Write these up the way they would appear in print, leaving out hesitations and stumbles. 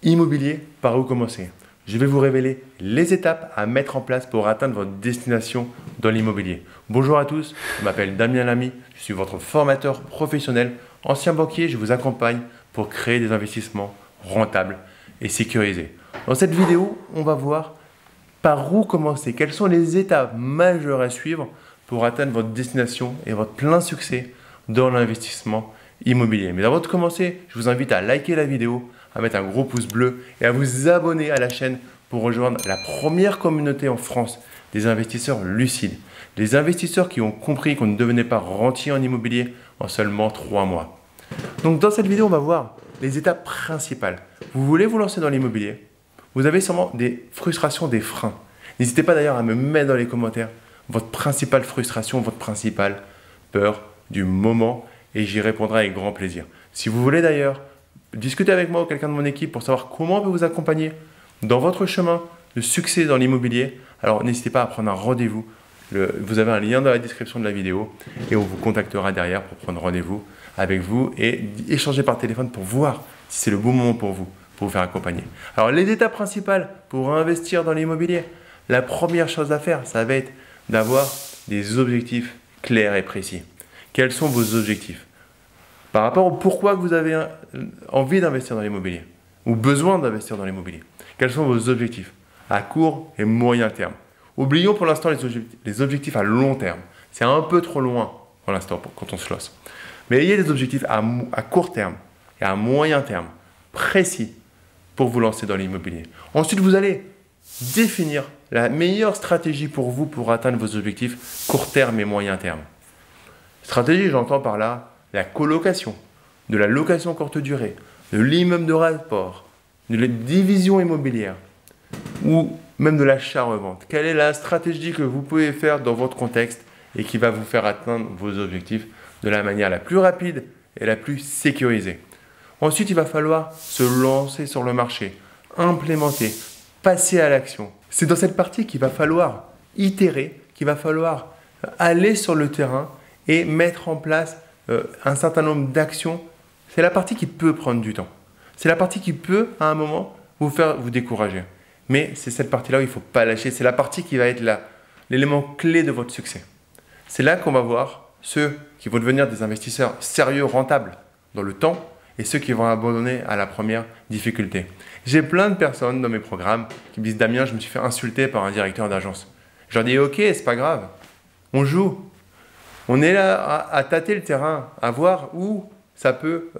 Immobilier, par où commencer? Je vais vous révéler les étapes à mettre en place pour atteindre votre destination dans l'immobilier. Bonjour à tous, je m'appelle Damien Lamy, je suis votre formateur professionnel. Ancien banquier, je vous accompagne pour créer des investissements rentables et sécurisés. Dans cette vidéo, on va voir par où commencer, quelles sont les étapes majeures à suivre pour atteindre votre destination et votre plein succès dans l'investissement immobilier. Mais avant de commencer, je vous invite à liker la vidéo, à mettre un gros pouce bleu et à vous abonner à la chaîne pour rejoindre la première communauté en France des investisseurs lucides. Les investisseurs qui ont compris qu'on ne devenait pas rentier en immobilier en seulement 3 mois. Donc dans cette vidéo, on va voir les étapes principales. Vous voulez vous lancer dans l'immobilier? Vous avez sûrement des frustrations, des freins. N'hésitez pas d'ailleurs à me mettre dans les commentaires votre principale frustration, votre principale peur du moment et j'y répondrai avec grand plaisir. Si vous voulez d'ailleurs discuter avec moi ou quelqu'un de mon équipe pour savoir comment on peut vous accompagner dans votre chemin de succès dans l'immobilier, alors n'hésitez pas à prendre un rendez-vous. Vous avez un lien dans la description de la vidéo et on vous contactera derrière pour prendre rendez-vous avec vous et échanger par téléphone pour voir si c'est le bon moment pour vous faire accompagner. Alors les étapes principales pour investir dans l'immobilier, la première chose à faire, ça va être d'avoir des objectifs clairs et précis. Quels sont vos objectifs? Par rapport au pourquoi vous avez envie d'investir dans l'immobilier ou besoin d'investir dans l'immobilier. Quels sont vos objectifs à court et moyen terme? Oublions pour l'instant les objectifs à long terme. C'est un peu trop loin pour l'instant quand on se lance. Mais ayez des objectifs à court terme et à moyen terme précis pour vous lancer dans l'immobilier. Ensuite, vous allez définir la meilleure stratégie pour vous pour atteindre vos objectifs court terme et moyen terme. Stratégie, j'entends par là la colocation, de la location courte durée, de l'immeuble de rapport, de la division immobilière ou même de l'achat-revente. Quelle est la stratégie que vous pouvez faire dans votre contexte et qui va vous faire atteindre vos objectifs de la manière la plus rapide et la plus sécurisée? Ensuite, il va falloir se lancer sur le marché, implémenter, passer à l'action. C'est dans cette partie qu'il va falloir itérer, qu'il va falloir aller sur le terrain et mettre en place un certain nombre d'actions. C'est la partie qui peut prendre du temps. C'est la partie qui peut, à un moment, vous faire vous décourager. Mais c'est cette partie-là où il ne faut pas lâcher. C'est la partie qui va être l'élément clé de votre succès. C'est là qu'on va voir ceux qui vont devenir des investisseurs sérieux, rentables dans le temps et ceux qui vont abandonner à la première difficulté. J'ai plein de personnes dans mes programmes qui me disent « Damien, je me suis fait insulter par un directeur d'agence. » Je leur dis « Ok, c'est pas grave. On joue. On est là à tâter le terrain, à voir où ça peut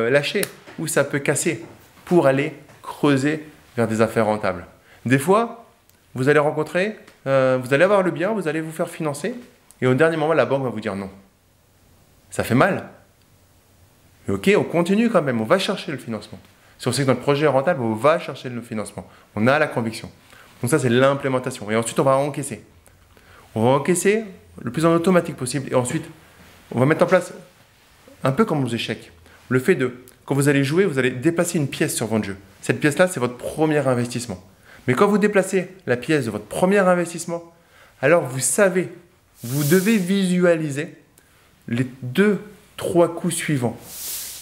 lâcher, où ça peut casser pour aller creuser vers des affaires rentables. » Des fois, vous allez rencontrer, vous allez avoir le bien, vous allez vous faire financer et au dernier moment, la banque va vous dire non. Ça fait mal. Mais ok, on continue quand même, on va chercher le financement. Si on sait que notre projet est rentable, on va chercher le financement. On a la conviction. Donc ça, c'est l'implémentation. Et ensuite, on va encaisser. On va encaisser le plus en automatique possible. Et ensuite, on va mettre en place, un peu comme aux échecs, le fait de, quand vous allez jouer, vous allez déplacer une pièce sur votre jeu. Cette pièce-là, c'est votre premier investissement. Mais quand vous déplacez la pièce de votre premier investissement, alors vous savez, vous devez visualiser les 2-3 coups suivants.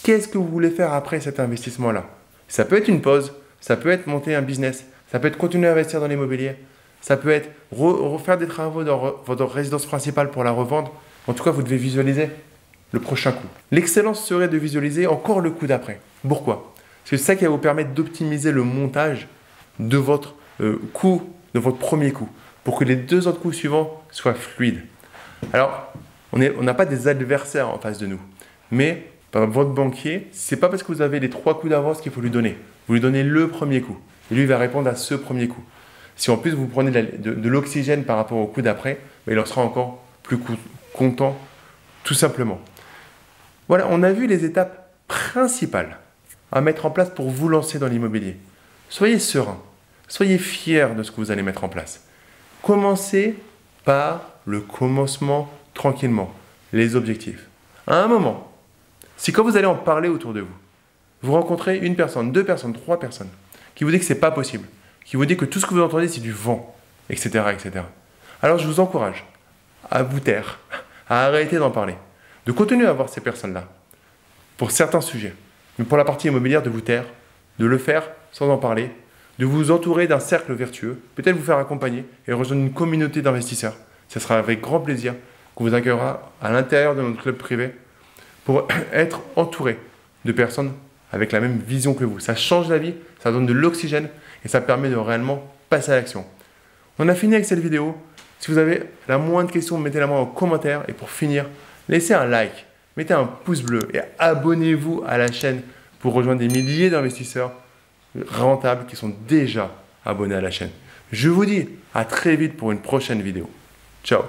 Qu'est-ce que vous voulez faire après cet investissement-là? Ça peut être une pause, ça peut être monter un business, ça peut être continuer à investir dans l'immobilier, ça peut être refaire des travaux dans votre résidence principale pour la revendre. En tout cas, vous devez visualiser le prochain coup. L'excellence serait de visualiser encore le coup d'après. Pourquoi? Parce que c'est ça qui va vous permettre d'optimiser le montage de votre coup, de votre premier coup, pour que les 2 autres coups suivants soient fluides. Alors, on n'a pas des adversaires en face de nous, mais votre banquier, c'est pas parce que vous avez les 3 coups d'avance qu'il faut lui donner. Vous lui donnez le premier coup, et lui il va répondre à ce premier coup. Si en plus vous prenez de l'oxygène par rapport au coup d'après, il en sera encore plus content, tout simplement. Voilà, on a vu les étapes principales à mettre en place pour vous lancer dans l'immobilier. Soyez serein, soyez fiers de ce que vous allez mettre en place. Commencez par le commencement tranquillement, les objectifs. À un moment, si quand vous allez en parler autour de vous, vous rencontrez une personne, 2 personnes, 3 personnes, qui vous dit que ce n'est pas possible, qui vous dit que tout ce que vous entendez, c'est du vent, etc., etc. Alors je vous encourage à vous taire, à arrêter d'en parler, de continuer à voir ces personnes-là, pour certains sujets. Mais pour la partie immobilière, de vous taire, de le faire sans en parler, de vous entourer d'un cercle vertueux, peut-être vous faire accompagner et rejoindre une communauté d'investisseurs. Ce sera avec grand plaisir qu'on vous accueillera à l'intérieur de notre club privé pour être entouré de personnes avec la même vision que vous. Ça change la vie, ça donne de l'oxygène et ça permet de réellement passer à l'action. On a fini avec cette vidéo. Si vous avez la moindre question, mettez-la moi en commentaire. Et pour finir, laissez un like, mettez un pouce bleu et abonnez-vous à la chaîne pour rejoindre des milliers d'investisseurs rentables qui sont déjà abonnés à la chaîne. Je vous dis à très vite pour une prochaine vidéo. Ciao!